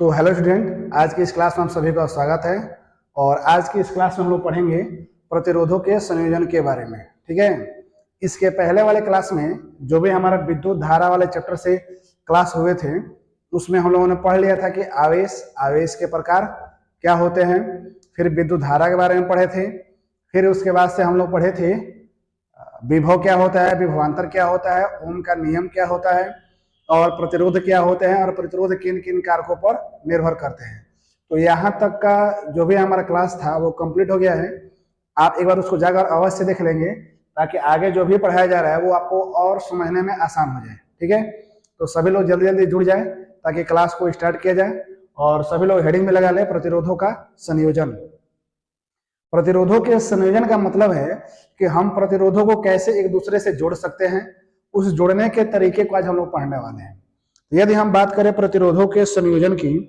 तो hello student, आज की इस क्लास में हम सभी का स्वागत है। और आज की इस क्लास में हम लोग पढ़ेंगे प्रतिरोधों के संयोजन के बारे में। ठीक है। इसके पहले वाले क्लास में जो भी हमारा विद्युत धारा वाले चैप्टर से क्लास हुए थे, उसमें हम लोगों ने पढ़ लिया था कि आवेश आवेश के प्रकार क्या होते हैं। फिर विद्युत धारा के बारे में पढ़े थे। फिर उसके बाद से हम लोग पढ़े थे विभव क्या होता है, विभवांतर क्या होता है, ओम का नियम क्या होता है, और प्रतिरोध क्या होते हैं, और प्रतिरोध किन किन कारकों पर निर्भर करते हैं। तो यहाँ तक का जो भी हमारा क्लास था वो कंप्लीट हो गया है। आप एक बार उसको जाकर अवश्य देख लेंगे ताकि आगे जो भी पढ़ाया जा रहा है वो आपको और समझने में आसान हो जाए। ठीक है। तो सभी लोग जल्दी जल्दी जुड़ जाए ताकि क्लास को स्टार्ट किया जाए। और सभी लोग हेडिंग में लगा ले प्रतिरोधों का संयोजन। प्रतिरोधों के संयोजन का मतलब है कि हम प्रतिरोधों को कैसे एक दूसरे से जोड़ सकते हैं, उस जोड़ने के तरीके को आज हम लोग पढ़ने वाले हैं। यदि हम बात करें प्रतिरोधों के संयोजन की,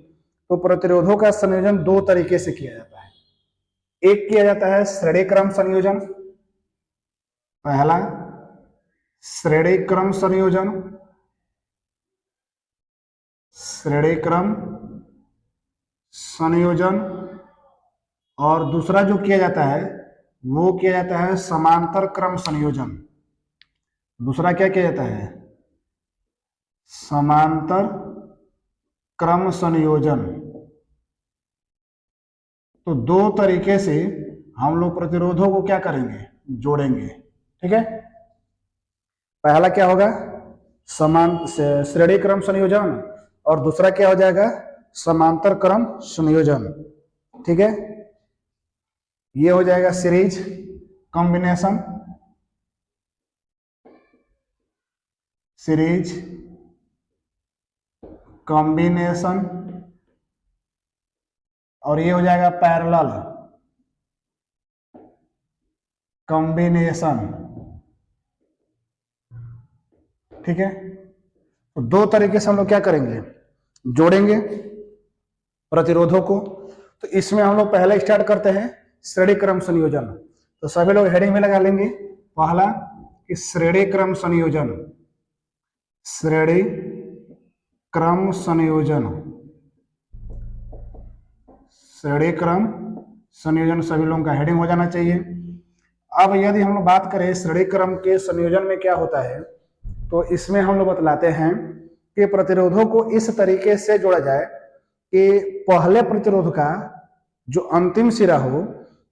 तो प्रतिरोधों का संयोजन दो तरीके से किया जाता है। एक किया जाता है श्रेणी क्रम संयोजन। पहला श्रेणी क्रम संयोजन, श्रेणी क्रम संयोजन। और दूसरा जो किया जाता है वो किया जाता है समांतर क्रम संयोजन। दूसरा क्या किया जाता है? समांतर क्रम संयोजन। तो दो तरीके से हम लोग प्रतिरोधों को क्या करेंगे? जोड़ेंगे। ठीक है। पहला क्या होगा? समान श्रेणी क्रम संयोजन, और दूसरा क्या हो जाएगा? समांतर क्रम संयोजन। ठीक है। ये हो जाएगा सीरीज कॉम्बिनेशन, सीरीज कॉम्बिनेशन। और ये हो जाएगा पैरेलल कॉम्बिनेशन। ठीक है। तो दो तरीके से हम लोग क्या करेंगे? जोड़ेंगे प्रतिरोधों को। तो इसमें हम लोग पहले स्टार्ट करते हैं श्रेणी क्रम संयोजन। तो सभी लोग हेडिंग में लगा लेंगे पहला कि श्रेणी क्रम संयोजन। श्रेणी क्रम संयोजन, श्रेणी क्रम संयोजन सभी लोगों का हेडिंग हो जाना चाहिए। अब यदि हम लोग बात करें श्रेणी क्रम के संयोजन में क्या होता है, तो इसमें हम लोग बतलाते हैं कि प्रतिरोधों को इस तरीके से जोड़ा जाए कि पहले प्रतिरोध का जो अंतिम सिरा हो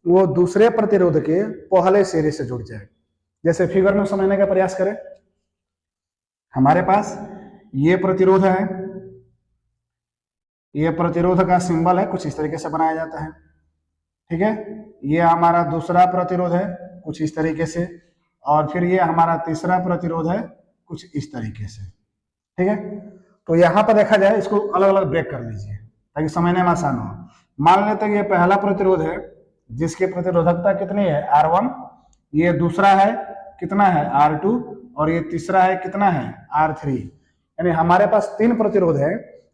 वो दूसरे प्रतिरोध के पहले सिरे से जुड़ जाए। जैसे फिगर में समझने का प्रयास करें। हमारे पास ये प्रतिरोध है, ये प्रतिरोध का सिंबल है, कुछ इस तरीके से बनाया जाता है। ठीक है। ये हमारा दूसरा प्रतिरोध है कुछ इस तरीके से, और फिर ये हमारा तीसरा प्रतिरोध है कुछ इस तरीके से। ठीक है। तो यहां पर देखा जाए, इसको अलग अलग ब्रेक कर लीजिए ताकि समझने में आसान हो। मान लेते हैं ये पहला प्रतिरोध है जिसकी प्रतिरोधकता कितनी है? R1। ये दूसरा है कितना है? R2। और ये तीसरा है कितना है? R3। यानी हमारे पास तीन प्रतिरोध है।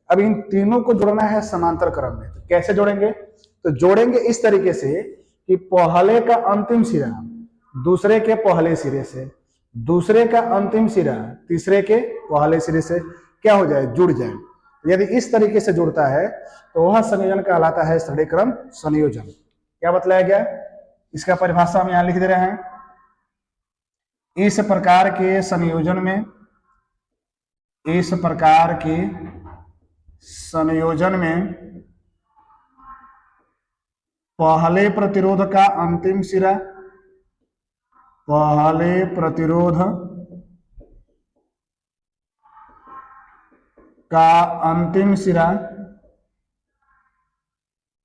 अब इन तीनों को जोड़ना है समांतर क्रम में। तो कैसे जोड़ेंगे? तो जोड़ेंगे इस तरीके से कि पहले का अंतिम सिरा दूसरे के पहले सिरे से, दूसरे का अंतिम सिरा तीसरे के पहले सिरे से क्या हो जाए? जुड़ जाए। यदि इस तरीके से जुड़ता है तो वह संयोजन कहलाता है श्रेणी क्रम संयोजन। क्या बतलाया गया? इसका परिभाषा हम यहां लिख दे रहे हैं। इस प्रकार के संयोजन में, इस प्रकार के संयोजन में पहले प्रतिरोध का अंतिम सिरा, पहले प्रतिरोध का अंतिम सिरा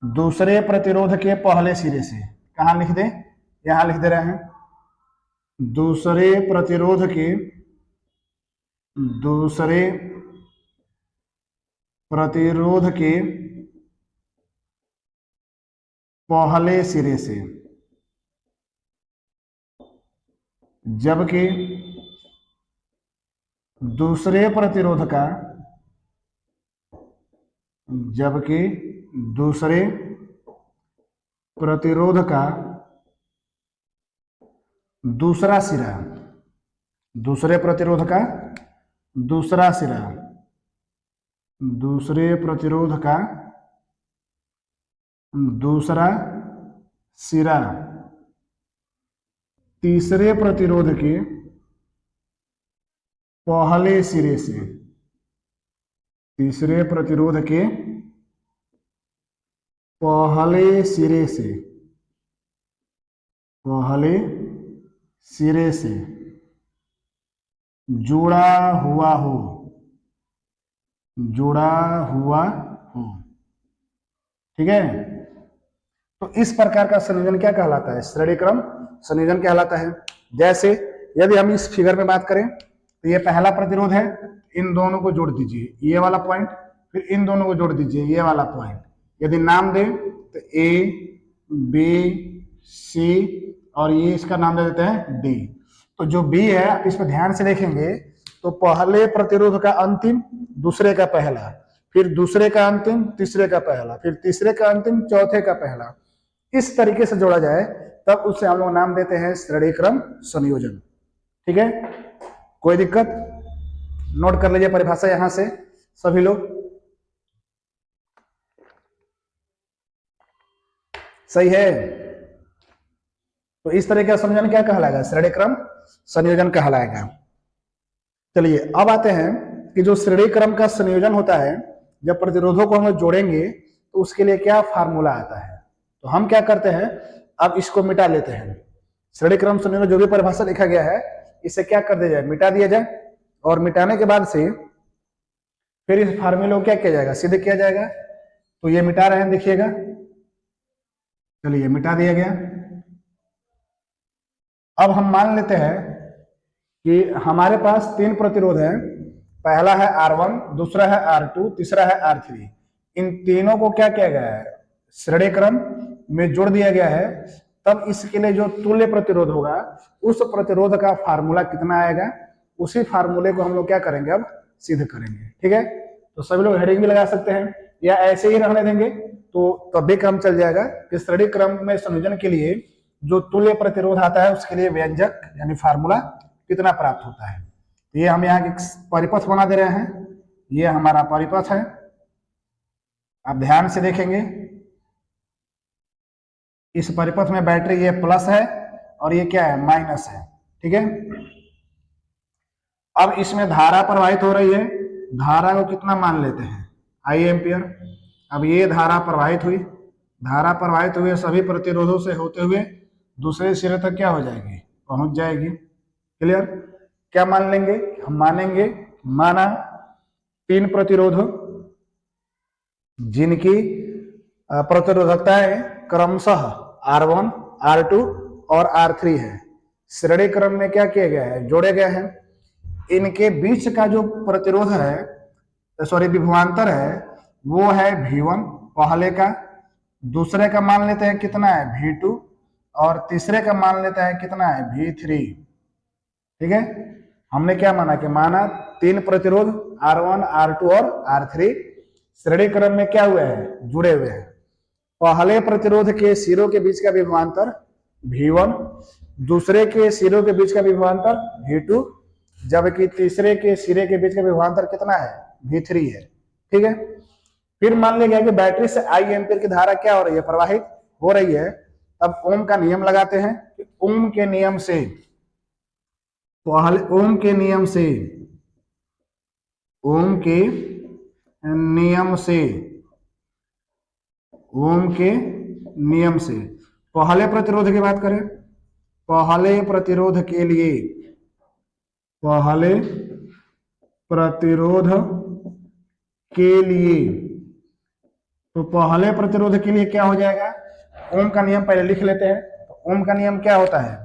दूसरे प्रतिरोध के पहले सिरे से, कहां लिख दें? यहां लिख दे रहे हैं। दूसरे प्रतिरोध के, दूसरे प्रतिरोध के पहले सिरे से, जबकि दूसरे प्रतिरोध का, जबकि दूसरे प्रतिरोध का दूसरा सिरा, दूसरे प्रतिरोध का दूसरा सिरा दूसरे प्रतिरोध का दूसरा सिरा तीसरे प्रतिरोध के पहले सिरे से, तीसरे प्रतिरोध के पहले सिरे से, पहले सिरे से जुड़ा हुआ हो, जुड़ा हुआ हो। ठीक है, तो इस प्रकार का संयोजन क्या कहलाता है? श्रेणी क्रम संयोजन कहलाता है। जैसे यदि हम इस फिगर में बात करें तो ये पहला प्रतिरोध है, इन दोनों को जोड़ दीजिए, ये वाला पॉइंट, फिर इन दोनों को जोड़ दीजिए, ये वाला पॉइंट। यदि नाम दें तो ए बी सी और ये इसका नाम दे देते हैं डी। तो जो बी है आप इस पर ध्यान से देखेंगे तो पहले प्रतिरोध का अंतिम दूसरे का पहला, फिर दूसरे का अंतिम तीसरे का पहला, फिर तीसरे का अंतिम चौथे का पहला, इस तरीके से जोड़ा जाए तब उससे हम लोग नाम देते हैं श्रेणी क्रम संयोजन। ठीक है, कोई दिक्कत? नोट कर लीजिए परिभाषा यहां से सभी लोग। सही है, तो इस तरह का संयोजन क्या कहलाएगा? श्रेणी क्रम संयोजन कहलाएगा। चलिए अब आते हैं कि जो श्रेणी क्रम का संयोजन होता है, जब प्रतिरोधों को हम जोड़ेंगे तो उसके लिए क्या फार्मूला आता है। तो हम क्या करते हैं, अब इसको मिटा लेते हैं। श्रेणी क्रम संयोजन जो भी परिभाषा लिखा गया है इसे क्या कर दिया जाए, मिटा दिया जाए, और मिटाने के बाद से फिर इस फार्मूले को क्या किया जाएगा, सिद्ध किया जाएगा। तो ये मिटा रहे हैं, देखिएगा, चलिए मिटा दिया गया। अब हम मान लेते हैं कि हमारे पास तीन प्रतिरोध है, पहला है R1, दूसरा है R2, तीसरा है R3। इन तीनों को क्या किया गया है, श्रेणी क्रम में जोड़ दिया गया है। तब इसके लिए जो तुल्य प्रतिरोध होगा उस प्रतिरोध का फार्मूला कितना आएगा, उसी फार्मूले को हम लोग क्या करेंगे, अब सिद्ध करेंगे। ठीक है, तो सभी लोग हेडिंग भी लगा सकते हैं या ऐसे ही रहने देंगे तो तब भी काम चल जाएगा कि श्रेणी क्रम में संयोजन के लिए जो तुल्य प्रतिरोध आता है उसके लिए व्यंजक यानी फार्मूला कितना प्राप्त होता है। तो ये हम यहाँ परिपथ बना दे रहे हैं, ये हमारा परिपथ है, आप ध्यान से देखेंगे। इस परिपथ में बैटरी ये प्लस है और ये क्या है, माइनस है। ठीक है, अब इसमें धारा प्रवाहित हो रही है, धारा को कितना मान लेते हैं, I एम्पियर। अब ये धारा प्रवाहित हुई, धारा प्रवाहित हुए सभी प्रतिरोधों से होते हुए दूसरे सिरे तक क्या हो जाएगी, पहुंच जाएगी। क्लियर? क्या मान लेंगे, हम मानेंगे, माना तीन प्रतिरोध जिनकी प्रतिरोधकताएं क्रमशः R1, R2 और R3 है, श्रेणी क्रम में क्या किया गया है, जोड़े गए हैं। इनके बीच का जो प्रतिरोध है, सॉरी विभवांतर है, वो है V1 पहले का, दूसरे का मान लेते हैं कितना है V2 और तीसरे का मान लेता है कितना है V3। ठीक है, हमने क्या माना कि माना तीन प्रतिरोध R1, R2 और R3 श्रेणी क्रम में क्या हुए हैं, जुड़े हुए हैं। पहले प्रतिरोध के सिरों के बीच का विभवांतर V1, दूसरे के सिरों के बीच का विभवांतर V2, जबकि तीसरे के सिरे के बीच का विभवांतर कितना है, V3 है। ठीक है, फिर मान लिया गया कि बैटरी से I एम्पीयर की धारा क्या हो रही है, प्रवाहित हो रही है। अब ओम का नियम लगाते हैं कि ओम के नियम से, पहले ओम के नियम से, ओम के नियम से, ओम के नियम से पहले प्रतिरोध की बात करें, पहले प्रतिरोध के लिए, पहले प्रतिरोध के लिए, तो पहले प्रतिरोध के लिए क्या हो जाएगा, ओम का नियम पहले लिख लेते हैं। तो ओम का नियम क्या होता है,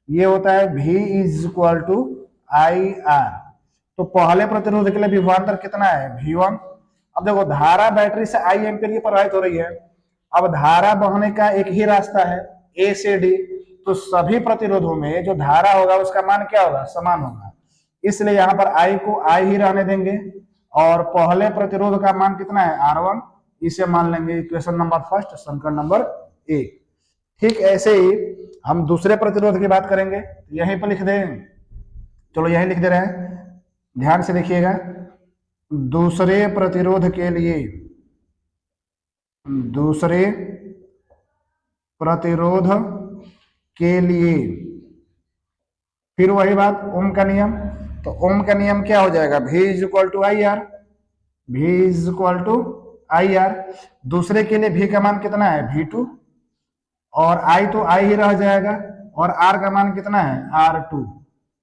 ये होता है V is equal to IR। तो पहले प्रतिरोध के लिए विभवांतर कितना है, V1। अब देखो धारा बैटरी से I एम्पीयर की प्रवाहित हो रही है, अब धारा बहने का एक ही रास्ता है A से D, तो सभी प्रतिरोधों में जो धारा होगा उसका मान क्या होगा, समान होगा। इसलिए यहाँ पर I को I ही रहने देंगे और पहले प्रतिरोध का मान कितना है R1, इसे मान लेंगे इक्वेशन नंबर फर्स्ट, समीकरण नंबर 1। ठीक ऐसे ही हम दूसरे प्रतिरोध की बात करेंगे, यहीं पर लिख दें, चलो यहीं लिख दे रहे हैं, ध्यान से देखिएगा। दूसरे प्रतिरोध के लिए, दूसरे प्रतिरोध के लिए, फिर वही बात ओम का नियम। तो ओम का नियम क्या हो जाएगा, V is equal to I R, V is equal to I R. दूसरे के लिए V का मान कितना है V2, और I तो I ही रह जाएगा, और R का मान कितना है R2।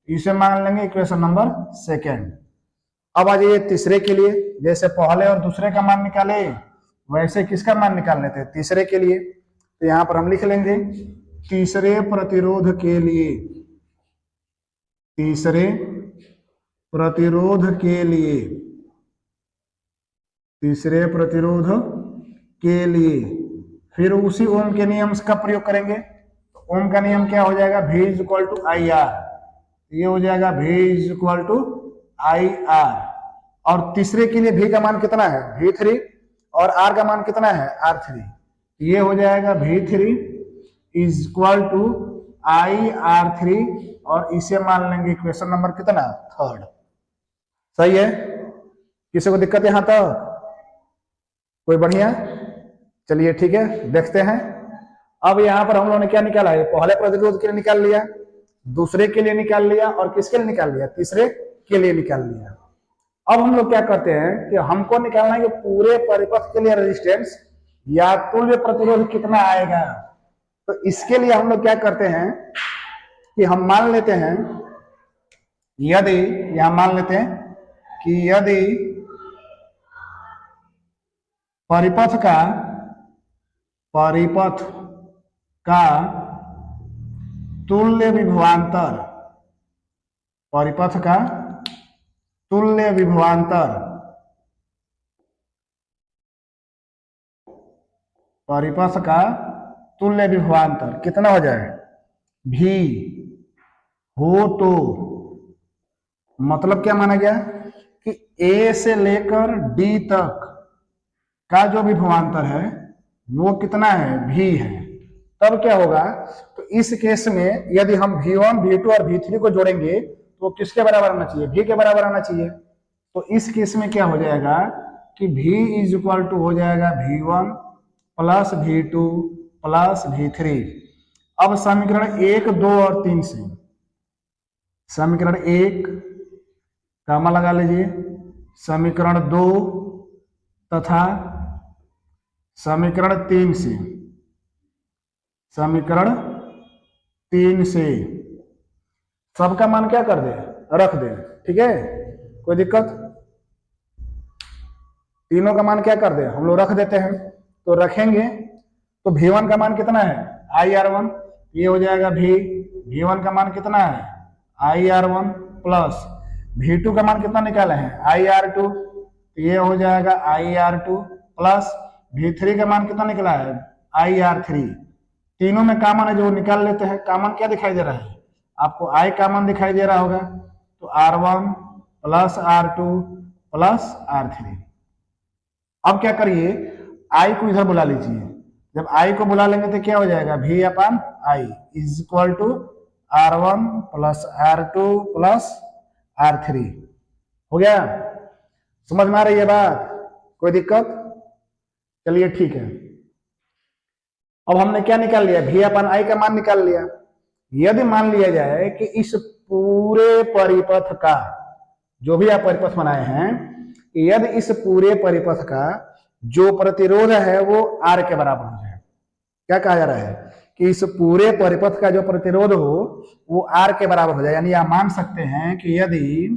इसे मान लेंगे इक्वेशन नंबर सेकेंड। अब आ जाइए तीसरे के लिए, जैसे पहले और दूसरे का मान निकाले वैसे किसका मान निकाल लेते हैं तीसरे के लिए। तो यहां पर हम लिख लेंगे तीसरे प्रतिरोध के लिए, तीसरे प्रतिरोध के लिए, तीसरे प्रतिरोध के लिए फिर उसी ओम के नियम का प्रयोग करेंगे। तो ओम का नियम क्या हो जाएगा, V is equal to I R, ये हो जाएगा V is equal to I R. और तीसरे के लिए V का मान कितना है V3, और R का मान कितना है R3, ये हो जाएगा V3 is equal to I R3, और इसे मान लेंगे इक्वेशन नंबर कितना थर्ड। सही है, किसी को दिक्कत यहां तक, कोई बढ़िया। चलिए ठीक है, देखते हैं। अब यहां पर हम लोगों ने क्या निकाला है, पहले प्रतिरोध के लिए निकाल लिया, दूसरे के लिए निकाल लिया, और किसके लिए निकाल लिया, तीसरे के लिए निकाल लिया। अब हम लोग क्या करते हैं कि हमको निकालना है कि पूरे परिपथ के लिए रेजिस्टेंस या तुल्य प्रतिरोध कितना आएगा। तो इसके लिए हम लोग क्या करते हैं कि हम मान लेते हैं, यदि यहां मान लेते हैं कि यदि परिपथ का तुल्य विभवांतर, परिपथ का तुल्य विभवांतर, परिपथ का तुल्य विभवांतर कितना हो जाए V हो, तो मतलब क्या माना गया कि A से लेकर D तक का जो विभवांतर है वो कितना है V है। तब क्या होगा, तो इस केस में यदि हम V1, V2 और V3 को जोड़ेंगे तो किसके बराबर आना चाहिए, V के बराबर आना चाहिए। तो इस केस में क्या हो जाएगा कि V इज इक्वल टू हो जाएगा V1 plus V2 plus V3। अब समीकरण 1, 2 और 3 से, समीकरण 1 कामा लगा लीजिए, समीकरण 2 तथा समीकरण 3 से, समीकरण 3 से सबका मान क्या कर दे, रख दे। ठीक है, कोई दिक्कत, तीनों का मान क्या कर दे हम लोग रख देते हैं। तो रखेंगे तो V1 का मान कितना है IR1, ये हो जाएगा V1 का मान कितना है IR1 प्लस V2 का मान कितना निकाले हैं IR2, ये हो जाएगा IR2 प्लस V3 का मान कितना निकला है IR3। तीनों में कॉमन है जो निकाल लेते हैं। कॉमन क्या दिखाई दे रहा है आपको, I कॉमन दिखाई दे रहा होगा, तो R1 plus R2 plus R3। अब क्या करिए, I को इधर बुला लीजिए, जब I को बुला लेंगे तो क्या हो जाएगा V upon I is equal to R1 plus R2 plus R3। हो गया, समझ में आ रही है बात, कोई दिक्कत। चलिए ठीक है, अब हमने क्या निकाल लिया, V अपन I का मान निकाल लिया। यदि मान लिया जाए कि इस पूरे परिपथ का, जो भी आप परिपथ बनाए हैं, यदि इस पूरे परिपथ का जो प्रतिरोध है वो R के बराबर हो जाए, क्या कहा जा रहा है कि इस पूरे परिपथ का जो प्रतिरोध हो वो R के बराबर हो जाए। यानी आप मान सकते हैं कि यदि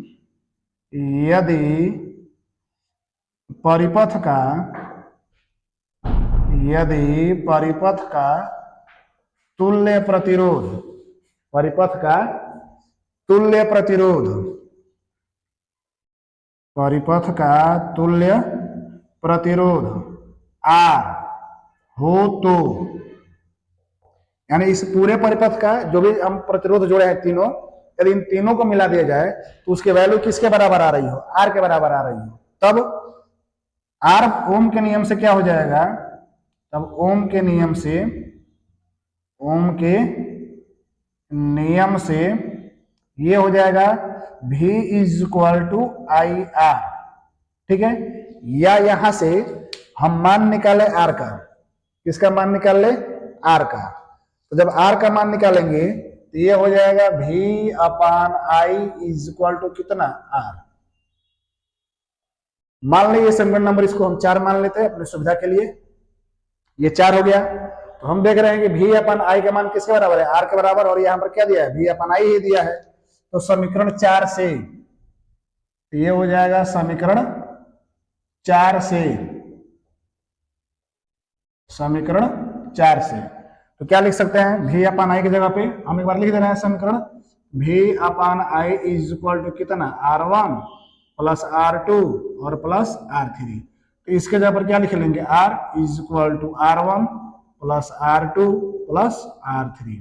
परिपथ का तुल्य प्रतिरोध, परिपथ का तुल्य प्रतिरोध, परिपथ का तुल्य प्रतिरोध R हो, तो यानी इस पूरे परिपथ का जो भी हम प्रतिरोध जोड़े हैं तीनों, यदि इन तीनों को मिला दिया जाए तो उसकी वैल्यू किसके बराबर आ रही हो, R के बराबर आ रही हो, तब R ओम के नियम से क्या हो जाएगा, तब ओम के नियम से ये हो जाएगा V is equal to I R. ठीक है, या यहां से हम मान निकाले आर का, किसका मान निकाल ले, आर का। तो जब आर का मान निकालेंगे तो ये हो जाएगा V upon I is equal to कितना, आर। मान लीजिए समीकरण नंबर इसको हम 4 मान लेते हैं अपनी सुविधा के लिए, ये 4 हो गया। तो हम देख रहे हैं कि V अपन आई का मान किसके बराबर है, आर के बराबर, और यहाँ पर क्या दिया है, V अपन आई ही दिया है। तो समीकरण 4 से ये हो जाएगा, समीकरण 4 से, समीकरण 4 से तो क्या लिख सकते हैं, V अपन आई की जगह पे हम एक बार लिख दे रहे हैं समीकरण, V upon I is equal to कितना, R1 प्लस R2 और प्लस R3। तो इसके जगह पर क्या लिख लेंगे, R is equal to R1 plus R2 plus R3।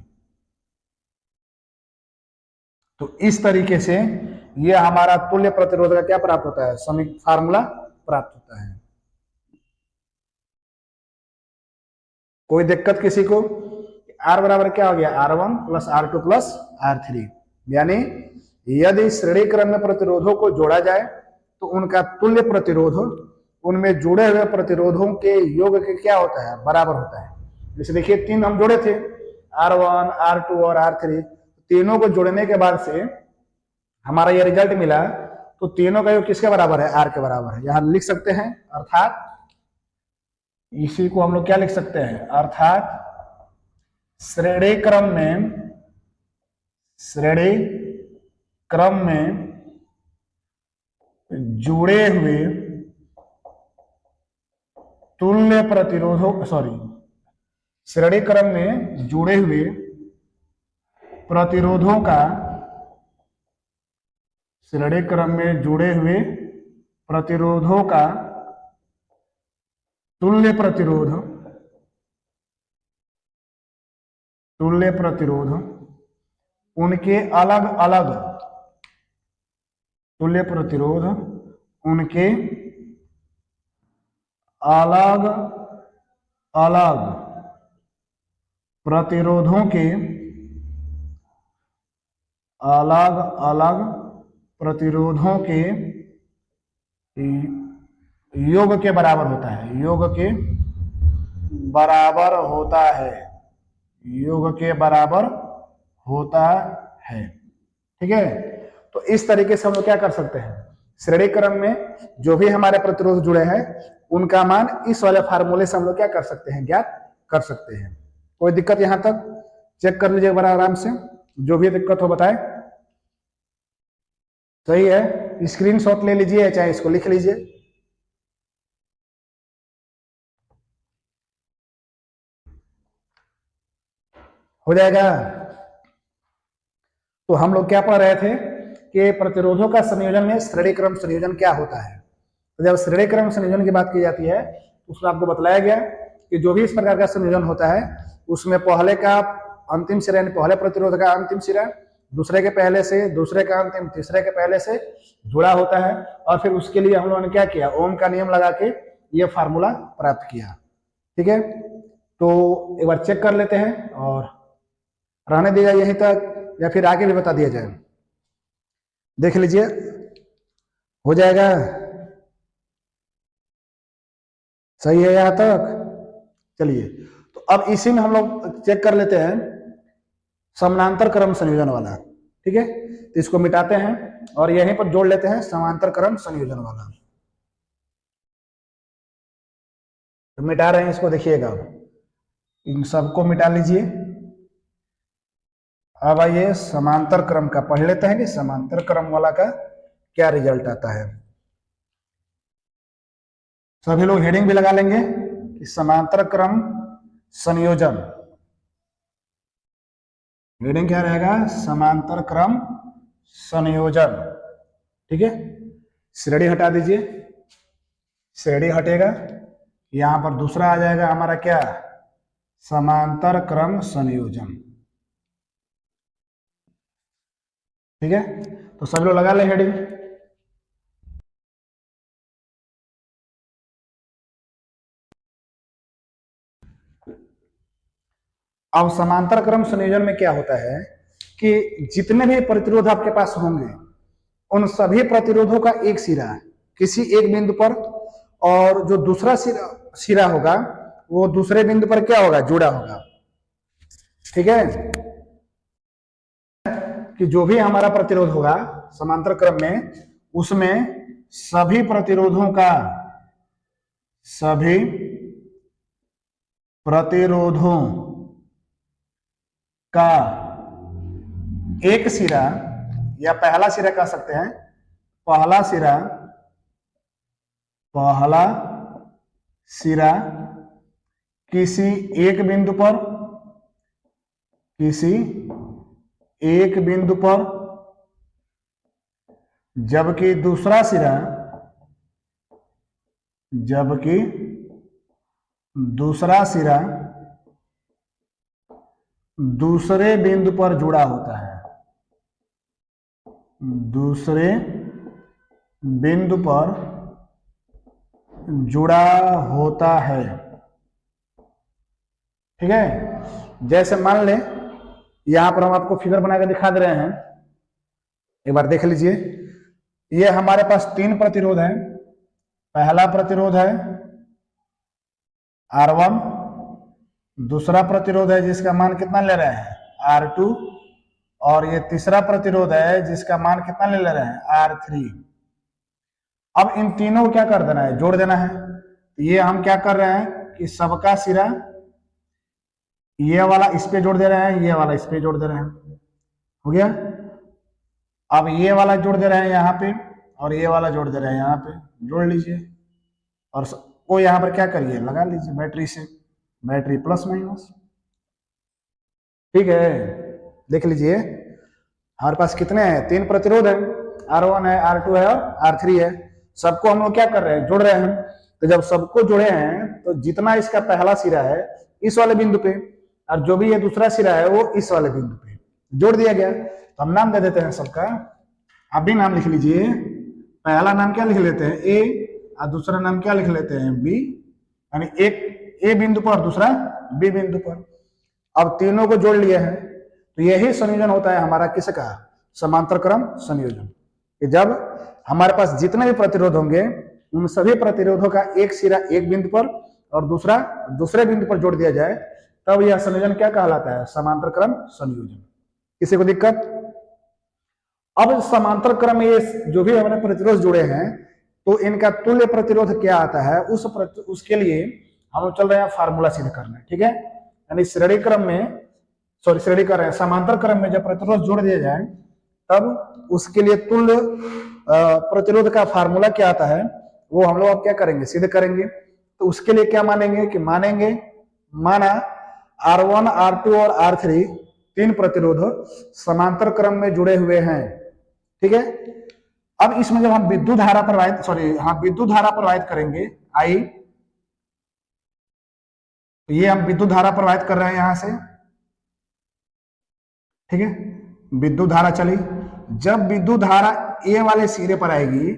तो इस तरीके से ये हमारा तुल्य प्रतिरोध का क्या प्राप्त होता है, समीकरण फार्मूला प्राप्त होता है। कोई दिक्कत किसी को, R बराबर क्या हो गया, R1 plus R2 plus R3, यानी यदि श्रेणी क्रम में प्रतिरोधों को जोड़ा जाए तो उनका तुल्य प्रतिरोध उनमें जुड़े हुए प्रतिरोधों के योग के क्या होता है, बराबर होता है। जैसे देखिए 3 हम जोड़े थे, R1, R2 और R3, तीनों को जोड़ने के बाद से हमारा ये रिजल्ट मिला, तो तीनों का योग किसके बराबर है, R के बराबर है। यहां लिख सकते हैं, अर्थात इसी को हम लोग क्या लिख सकते हैं, अर्थात श्रेणी क्रम में जुड़े हुए तुल्य प्रतिरोधों, श्रेणी क्रम में जुड़े हुए प्रतिरोधों का, श्रेणी क्रम में जुड़े हुए प्रतिरोधों का तुल्य प्रतिरोध उनके अलग अलग, तुल्य प्रतिरोध उनके अलग अलग प्रतिरोधों के, अलग अलग प्रतिरोधों के योग के बराबर होता है, योग के बराबर होता है, योग के बराबर होता है। ठीक है, तो इस तरीके से हम लोग क्या कर सकते हैं, श्रेणी क्रम में जो भी हमारे प्रतिरोध जुड़े हैं उनका मान इस वाले फार्मूले से हम लोग क्या कर सकते हैं, ज्ञात कर सकते हैं। कोई दिक्कत यहां तक, चेक कर लीजिए बड़ा आराम से, जो भी दिक्कत हो बताएं। सही है, स्क्रीनशॉट ले लीजिए, चाहे इसको लिख लीजिए। हो जाएगा। तो हम लोग क्या पढ़ रहे थे कि प्रतिरोधों का संयोजन में श्रेणी क्रम संयोजन क्या होता है। तो जब श्रेणी क्रम संयोजन की बात की जाती है तो उसमें आपको बतलाया गया कि जो भी इस प्रकार का संयोजन होता है उसमें पहले का अंतिम सिरा, यानी पहले प्रतिरोध का अंतिम सिरा दूसरे के पहले से, दूसरे का अंतिम तीसरे के पहले से जुड़ा होता है, और फिर उसके लिए हम लोगों ने क्या किया, ओम का नियम लगा के ये फार्मूला प्राप्त किया। ठीक है, तो एक बार चेक कर लेते हैं और रहने दिया यहीं तक या फिर आगे भी बता दिया जाए, देख लीजिए, हो जाएगा। सही है यहां तक, चलिए। तो अब इसी में हम लोग चेक कर लेते हैं समानांतर क्रम संयोजन वाला। ठीक है, तो इसको मिटाते हैं और यहीं पर जोड़ लेते हैं समांतर क्रम संयोजन वाला। तो मिटा रहे हैं इसको, देखिएगा, इन सबको मिटा लीजिए। अब आइए समांतर क्रम का पढ़ लेते हैं कि समांतर क्रम वाला का क्या रिजल्ट आता है। सभी लोग हेडिंग भी लगा लेंगे कि समांतर क्रम संयोजन। हेडिंग क्या रहेगा, समांतर क्रम संयोजन। ठीक है, श्रेणी हटा दीजिए, श्रेणी हटेगा, यहां पर दूसरा आ जाएगा हमारा क्या, समांतर क्रम संयोजन। ठीक है, तो सब लोग लगा ले हेडिंग। अब समांतर क्रम संयोजन में क्या होता है कि जितने भी प्रतिरोध आपके पास होंगे उन सभी प्रतिरोधों का एक सिरा किसी एक बिंदु पर, और जो दूसरा सिरा होगा वो दूसरे बिंदु पर क्या होगा, जुड़ा होगा। ठीक है, कि जो भी हमारा प्रतिरोध होगा समांतर क्रम में, उसमें सभी प्रतिरोधों का एक सिरा, या पहला सिरा कह सकते हैं, पहला सिरा किसी एक बिंदु पर, जबकि दूसरा सिरा दूसरे बिंदु पर जुड़ा होता है, दूसरे बिंदु पर जुड़ा होता है। ठीक है, जैसे मान लें यहां पर हम आपको फिगर बनाकर दिखा दे रहे हैं, एक बार देख लीजिए। ये हमारे पास 3 प्रतिरोध है। पहला प्रतिरोध है R1, दूसरा प्रतिरोध है जिसका मान कितना ले रहे हैं R2, और ये तीसरा प्रतिरोध है जिसका मान कितना ले रहे हैं R3। अब इन तीनों को क्या कर देना है, जोड़ देना है। तो ये हम क्या कर रहे हैं कि सबका सिरा ये वाला इस पे जोड़ दे रहे हैं, ये वाला इस पे जोड़ दे रहे हैं, हो गया। अब ये वाला जोड़ दे रहे हैं यहाँ पे, और ये वाला जोड़ दे रहे हैं यहाँ पे, जोड़ लीजिए। और वो यहाँ पर क्या करिए, लगा लीजिए बैटरी से, बैटरी प्लस माइनस। ठीक है, देख लीजिए हमारे पास कितने हैं, 3 प्रतिरोध है, R1 है, R2 है और R3 है। सबको हम लोग क्या कर रहे हैं, जोड़ रहे हैं। तो जब सबको जोड़े हैं तो जितना इसका पहला सिरा है इस वाले बिंदु पे, और जो भी ये दूसरा सिरा है वो इस वाले बिंदु पे जोड़ दिया गया। तो हम नाम दे देते हैं सबका, आप भी नाम लिख लीजिए। पहला नाम क्या लिख लेते हैं A, और दूसरा नाम क्या लिख लेते हैं B, यानी एक A बिंदु पर दूसरा B बिंदु पर। अब तीनों को जोड़ लिए हैं, तो यही संयोजन होता है हमारा किसका, समांतर क्रम संयोजन। कि जब हमारे पास जितने भी प्रतिरोध होंगे उन सभी प्रतिरोधों का एक सिरा एक बिंदु पर और दूसरा दूसरे बिंदु पर जोड़ दिया जाए, तब यह संयोजन क्या कहलाता है, समांतर क्रम संयोजन। किसी को दिक्कत? अब समांतर क्रम में ये जो भी हमने प्रतिरोध जुड़े हैं तो इनका तुल्य प्रतिरोध क्या आता है, उसके लिए हम चल रहे हैं फार्मूला सिद्ध करने। ठीक है, यानी श्रेणी क्रम में, श्रेणी कर रहे हैं, समांतर क्रम में जब प्रतिरोध जोड़ दिया जाए तब उसके लिए तुल्य प्रतिरोध का फार्मूला क्या आता है, वो हम लोग अब क्या करेंगे, सिद्ध करेंगे। तो उसके लिए क्या मानेंगे कि माना R1, R2 और R3 3 प्रतिरोध समांतर क्रम में जुड़े हुए हैं। ठीक है, अब इसमें जब हम विद्युत धारा प्रवाहित करेंगे I, तो ये हम विद्युत धारा प्रवाहित कर रहे हैं यहां से। ठीक है, विद्युत धारा चली, जब विद्युत धारा A वाले सिरे पर आएगी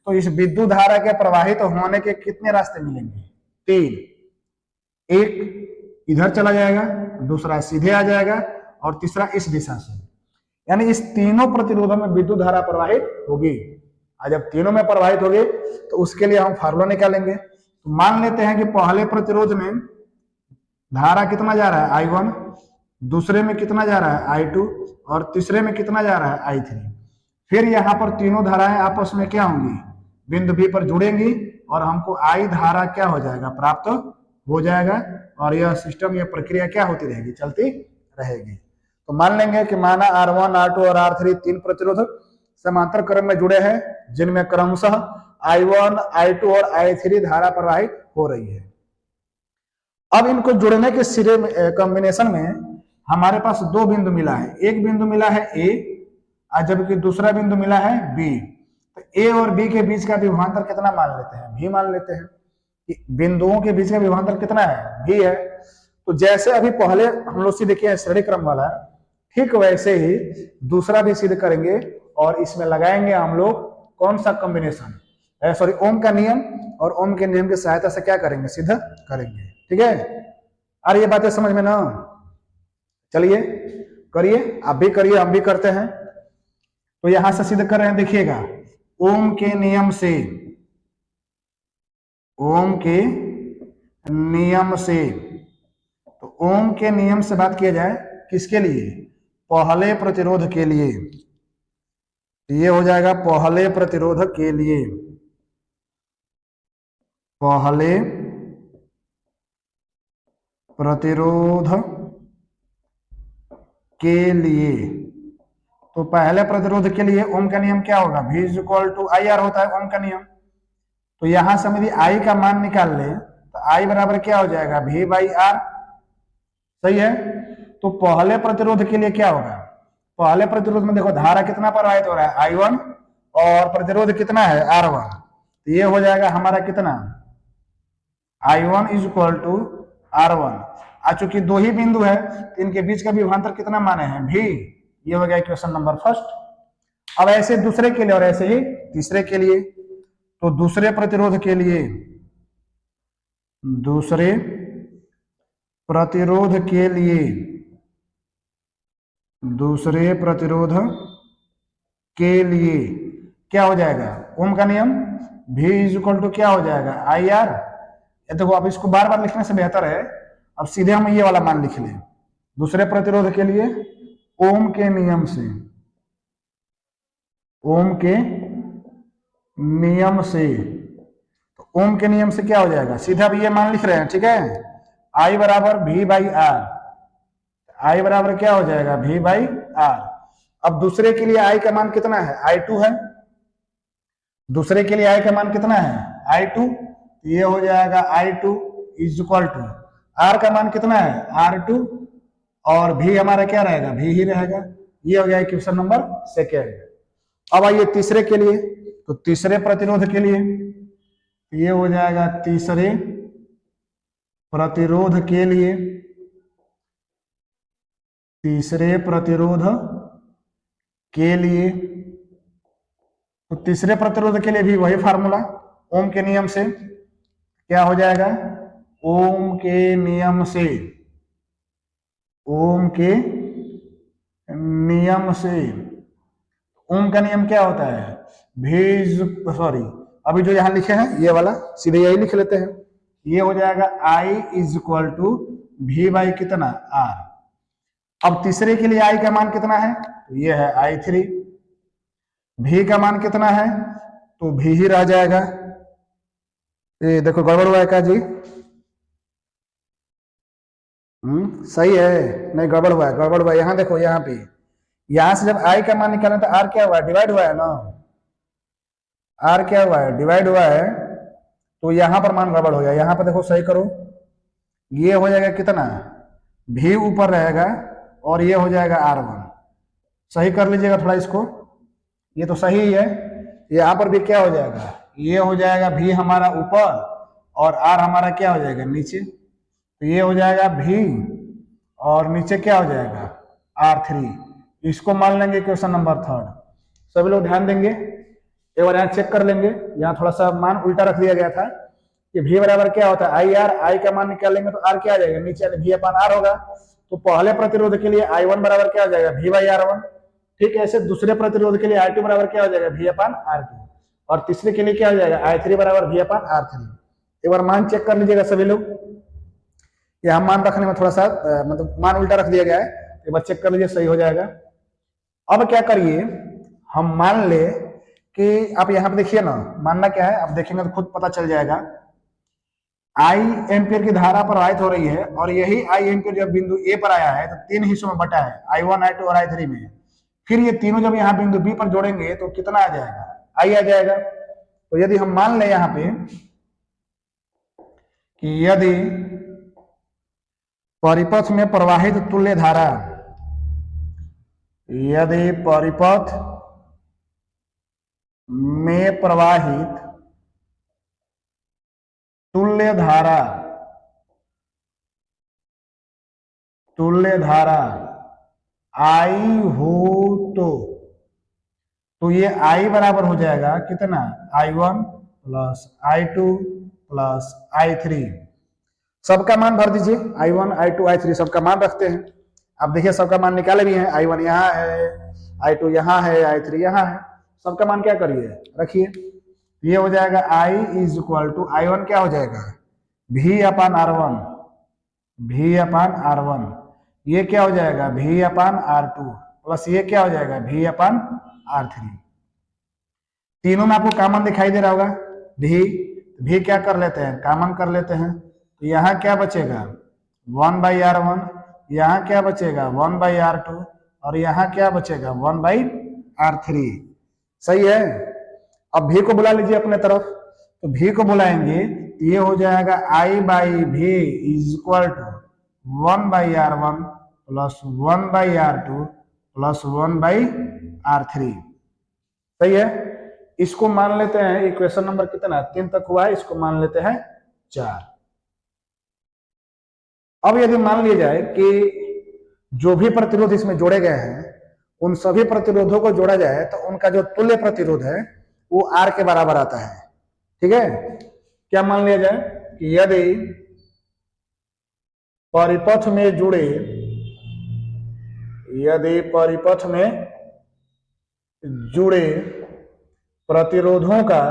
तो इस विद्युत धारा के प्रवाहित होने के कितने रास्ते मिलेंगे, 3। एक इधर चला जाएगा, दूसरा सीधे आ जाएगा और तीसरा इस दिशा से। यानी इस तीनों प्रतिरोधों में विद्युत धारा प्रवाहित होगी। और जब तीनों में प्रवाहित होगी तो उसके लिए हम फार्मूला निकालेंगे। तो मान लेते हैं कि पहले प्रतिरोध में धारा कितना जा रहा है I1, दूसरे में कितना जा रहा है I2 और तीसरे में कितना जा रहा है I3। फिर यहाँ पर तीनों धाराएं आपस में क्या होंगी, बिंदु B पर जुड़ेंगी और हमको I धारा क्या हो जाएगा, प्राप्त हो जाएगा। और यह सिस्टम, यह प्रक्रिया क्या होती रहेगी, चलती रहेगी। तो मान लेंगे कि माना R1, R2 और R3 3 प्रतिरोध समांतर क्रम में जुड़े हैं, जिनमें क्रमशः I1, I2 और I3 धारा प्रवाहित हो रही है। अब इनको जुड़ने के सिरे में कॉम्बिनेशन में हमारे पास 2 बिंदु मिला है। एक बिंदु मिला है A और जबकि दूसरा बिंदु मिला है B। तो A और B के बीच का विभवांतर कितना मान लेते हैं, V मान लेते हैं। बिंदुओं के बीच का विभवांतर कितना है, V है। तो जैसे अभी पहले हम लोग सिद्ध किया श्रेणी क्रम वाला, ठीक वैसे ही दूसरा भी सिद्ध करेंगे और इसमें लगाएंगे हम लोग कौन सा कॉम्बिनेशन, सॉरी ओम का नियम, और ओम के नियम की सहायता से क्या करेंगे, सिद्ध करेंगे। ठीक है, अरे ये बातें समझ में ना, चलिए करिए, आप भी करिए, हम भी करते हैं। तो यहां से सिद्ध कर रहे हैं, देखिएगा ओम के नियम से ओम के नियम से। तो ओम के नियम से बात किया जाए किसके लिए? पहले प्रतिरोध के लिए। ये हो जाएगा पहले प्रतिरोध के लिए, पहले प्रतिरोध के लिए। तो पहले प्रतिरोध के लिए ओम का नियम क्या होगा? V equal to I R होता है ओम का नियम। तो यहां से हम यदि आई का मान निकाल ले तो आई बराबर क्या हो जाएगा? V by R. सही है। तो पहले प्रतिरोध के लिए क्या होगा? पहले प्रतिरोध में देखो धारा कितना प्रवाहित हो रहा है? I1, और प्रतिरोध कितना है? R1। तो ये हो जाएगा हमारा कितना? I1 is equal to R1। चूंकि दो ही बिंदु है तो इनके बीच का विभवांतर कितना माने हैं? V। ये हो गया इक्वेशन नंबर फर्स्ट। अब ऐसे दूसरे के लिए और ऐसे ही तीसरे के लिए। तो दूसरे प्रतिरोध के लिए, दूसरे प्रतिरोध के लिए, दूसरे प्रतिरोध के लिए क्या हो जाएगा? ओम का नियम V इज इक्वल टू क्या हो जाएगा? I R. देखो अब इसको बार बार लिखने से बेहतर है अब सीधे हम ये वाला मान लिख लें। दूसरे प्रतिरोध के लिए ओम के नियम से, ओम के नियम से। तो ओम के नियम से क्या हो जाएगा? सीधा भी ये मान लिख रहे हैं, ठीक है। आई बराबर V बाई आर। आई बराबर क्या हो जाएगा? V by R. अब दूसरे के लिए आई का मान कितना है? I2 है। दूसरे के लिए आई का मान कितना है? I2। ये हो जाएगा I2 is equal to are का मान कितना है? R2, और V हमारा क्या रहेगा? V ही रहेगा। ये हो गया इक्वेशन नंबर सेकेंड। अब आइए तीसरे के लिए। तो तीसरे प्रतिरोध के लिए ये हो जाएगा तीसरे प्रतिरोध के लिए, तीसरे प्रतिरोध के लिए। तो तीसरे प्रतिरोध के लिए भी वही फार्मूला ओम के नियम से। क्या हो जाएगा? ओम के नियम से, ओम के नियम से। ओम का नियम क्या होता है? सॉरी अभी जो यहां लिखे हैं ये वाला सीधे यही लिख लेते हैं। ये हो जाएगा I is equal to V by कितना? R। अब तीसरे के लिए I का मान कितना है? तो ये है I3। V का मान कितना है? तो V ही रह जाएगा। ये देखो गड़बड़ हुआ है क्या जी? सही है, नहीं गड़बड़ हुआ है, गड़बड़ हुआ है। यहाँ देखो, यहाँ पे यहां से जब I का मान निकालना तो R क्या हुआ है? डिवाइड हुआ है ना। R क्या हुआ है? डिवाइड हुआ है। तो यहां पर मान गड़बड़ हो गया। यहां पर देखो सही करो, ये हो जाएगा कितना? V ऊपर रहेगा और ये हो जाएगा R1। सही कर लीजिएगा थोड़ा इसको, ये तो सही ही है। यहाँ पर भी क्या हो जाएगा? ये हो जाएगा V हमारा ऊपर और R हमारा क्या हो जाएगा? नीचे। तो ये हो जाएगा V और नीचे क्या हो जाएगा? R3। इसको मान लेंगे क्वेश्चन नंबर थर्ड। सभी लोग ध्यान देंगे, एक बार यहाँ चेक कर लेंगे। यहाँ थोड़ा सा मान उल्टा रख दिया गया था कि V बराबर क्या होता है? I R. आई का मान निकालेंगे तो R क्या आ जाएगा? नीचे V अपन R होगा। तो पहले प्रतिरोध के लिए I1 बराबर क्या हो जाएगा? V by R1। ठीक है, ऐसे दूसरे प्रतिरोध के लिए I2 बराबर क्या हो जाएगा? V अपन R2। और तीसरे के लिए क्या हो जाएगा? I3 बराबर V अपन R3। एक बार मान चेक कर लीजिएगा सभी लोग। यहाँ मान रखने में थोड़ा सा मतलब मान उल्टा रख दिया गया है, एक बार चेक कर लीजिए, सही हो जाएगा। अब क्या करिए, हम मान ले कि आप यहाँ पे देखिए ना, मानना क्या है आप देखेंगे तो खुद पता चल जाएगा। आई एम्पियर की धारा प्रवाहित हो रही है और यही आई एम्पियर जब बिंदु ए पर आया है तो तीन हिस्सों में बटा है, I1, I2 और I3 में। फिर ये तीनों जब यहाँ बिंदु बी पर जोड़ेंगे तो कितना आ जाएगा? आई आ जाएगा। तो यदि हम मान ले यहाँ पे कि यदि परिपथ में प्रवाहित तुल्य धारा, यदि परिपथ में प्रवाहित तुल्य धारा, तुल्य धारा आई हो तो ये I बराबर हो जाएगा कितना? I1 plus I2 plus I3। सबका मान भर दीजिए, I1, I2, I3 सबका मान रखते हैं। अब देखिए सबका मान निकाले भी हैं। I1 यहाँ है, I2 यहाँ है, I3 यहाँ है। सबका मान क्या करिए? रखिए। ये हो जाएगा I is equal to I1 क्या हो जाएगा V अपान R1, V अपान R1। ये क्या हो जाएगा V अपान R2 प्लस ये क्या हो जाएगा V अपान R3। तीनों में आपको कॉमन दिखाई दे रहा होगा भी क्या कर लेते हैं कॉमन कर लेते हैं, तो यहाँ क्या बचेगा 1/R1, यहाँ क्या बचेगा 1/R2 और यहाँ क्या बचेगा 1/R3। सही है। अब भी को बुला लीजिए अपने तरफ, तो भी को बुलाएंगे तो ये हो जाएगा I/V is equal to 1/R1 plus 1/R2 plus 1/R3। सही है। इसको मान लेते हैं इक्वेशन नंबर कितना 3 तक हुआ है, इसको मान लेते हैं 4। अब यदि मान लिया जाए कि जो भी प्रतिरोध इसमें जोड़े गए हैं उन सभी प्रतिरोधों को जोड़ा जाए तो उनका जो तुल्य प्रतिरोध है वो R के बराबर आता है। ठीक है। क्या मान लिया जाए कि यदि परिपथ में जुड़े प्रतिरोधों का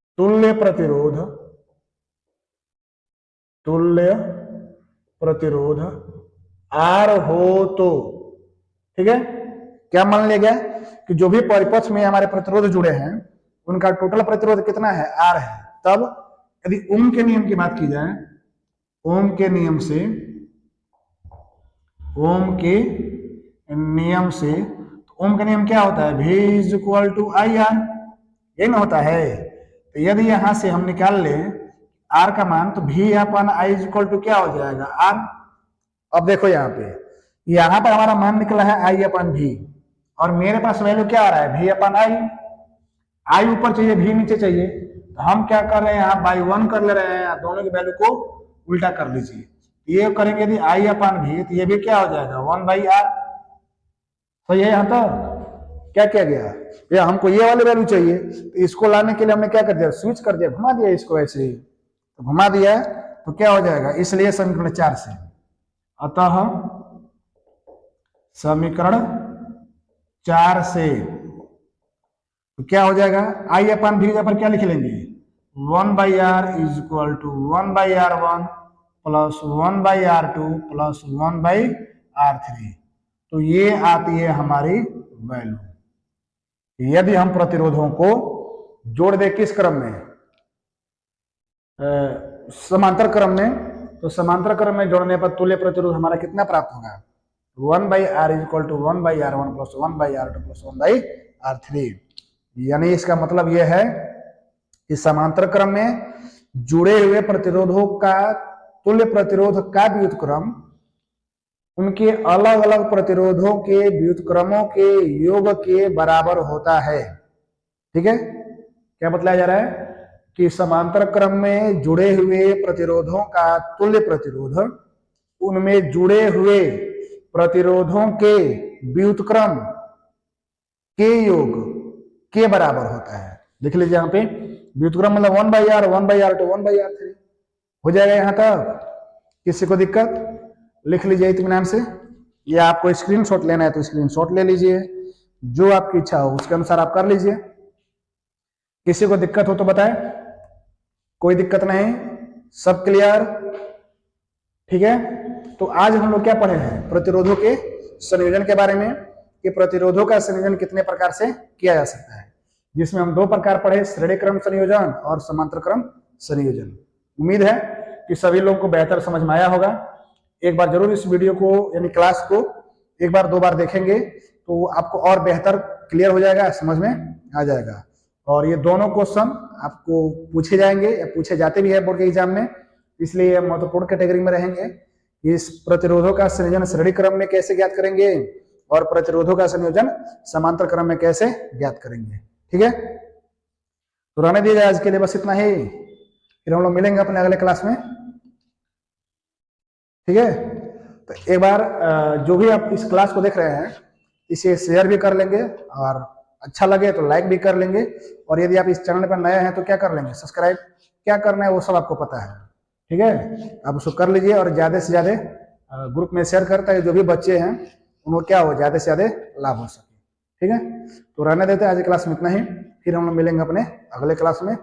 तुल्य प्रतिरोध R हो तो, ठीक है। क्या मान लिया गया कि जो भी परिपथ में हमारे प्रतिरोध जुड़े हैं उनका टोटल प्रतिरोध कितना है R है। तब यदि ओम के नियम की बात की जाए, ओम के नियम से तो ओम का नियम क्या होता है V is equal to IR, ये ना होता है। तो यदि यहां से हम निकाल ले R का मान तो V upon I is equal to क्या हो जाएगा R। अब देखो यहाँ पर हमारा मान निकला है I अपन V और मेरे पास वैल्यू क्या आ रहा है V अपन I ऊपर चाहिए V नीचे चाहिए, तो हम क्या कर रहे हैं यहाँ बाई 1 कर ले रहे हैं, दोनों की वैल्यू को उल्टा कर लीजिए। ये करेंगे यदि I अपन V तो ये भी क्या हो जाएगा 1/R। तो ये यहाँ तो क्या किया गया, ये हमको ये वाली वैल्यू चाहिए, तो इसको लाने के लिए हमने क्या कर दिया स्विच कर दिया, घुमा दिया इसको ऐसे ही, तो घुमा दिया तो क्या हो जाएगा, इसलिए समीकरण 4 से। अतः समीकरण 4 से तो क्या हो जाएगा I अपन V पर क्या लिख लेंगे 1/R is equal to 1/R1 plus 1/R2 plus 1/R3। तो ये आती है हमारी वैल्यू। यदि हम प्रतिरोधों को जोड़ दे किस क्रम में, समांतर क्रम में, तो समांतर क्रम में जोड़ने पर तुल्य प्रतिरोध हमारा कितना प्राप्त होगा 1/R is equal to 1/R1 plus 1/R2 plus 1/R3। यानी इसका मतलब यह है कि समांतर क्रम में जुड़े हुए प्रतिरोधों का तुल्य प्रतिरोध का व्युत्क्रम उनके अलग अलग प्रतिरोधों के व्युत्क्रमों के योग के बराबर होता है। ठीक है। क्या बतलाया जा रहा है कि समांतर क्रम में जुड़े हुए प्रतिरोधों का तुल्य प्रतिरोध उनमें जुड़े हुए प्रतिरोधों के व्युत्क्रम के योग के बराबर होता है। देख लीजिए यहाँ पे व्युत्क्रम मतलब 1/R 1/R2 1/R3 हो जाएगा। यहाँ तक किसी को दिक्कत लिख लीजिए इत्मीनान से, या आपको स्क्रीनशॉट लेना है तो स्क्रीनशॉट ले लीजिए, जो आपकी इच्छा हो उसके अनुसार आप कर लीजिए। किसी को दिक्कत हो तो बताएं, कोई दिक्कत नहीं, सब क्लियर। ठीक है। तो आज हम लोग क्या पढ़े हैं प्रतिरोधों के संयोजन के बारे में, कि प्रतिरोधों का संयोजन कितने प्रकार से किया जा सकता है, जिसमें हम 2 प्रकार पढ़े, श्रेणी क्रम संयोजन और समांतर क्रम संयोजन। उम्मीद है कि सभी लोगों को बेहतर समझ में आया होगा। एक बार जरूर इस वीडियो को यानी क्लास को 1 बार 2 बार देखेंगे तो आपको और बेहतर क्लियर हो जाएगा, समझ में आ जाएगा। और ये दोनों क्वेश्चन आपको पूछे जाएंगे या पूछे जाते भी है बोर्ड के एग्जाम में, इसलिए ये महत्वपूर्ण कैटेगरी में रहेंगे। इस प्रतिरोधों का संयोजन श्रेणी क्रम में कैसे ज्ञात करेंगे और प्रतिरोधों का संयोजन समांतर क्रम में कैसे ज्ञात करेंगे। ठीक है। तो रहने दीजिए आज के लिए बस इतना ही, फिर हम लोग मिलेंगे अपने अगले क्लास में। ठीक है। तो एक बार जो भी आप इस क्लास को देख रहे हैं इसे शेयर भी कर लेंगे और अच्छा लगे तो लाइक भी कर लेंगे, और यदि आप इस चैनल पर नए हैं तो क्या कर लेंगे सब्सक्राइब। क्या करना है वो सब आपको पता है। ठीक है। आप उसको कर लीजिए और ज्यादा से ज्यादा ग्रुप में शेयर करता है, जो भी बच्चे हैं उनको क्या हो ज्यादा से ज्यादा लाभ हो सके। ठीक है, तो रहने देते हैं आज की क्लास में इतना ही, फिर हम लोग मिलेंगे अपने अगले क्लास में।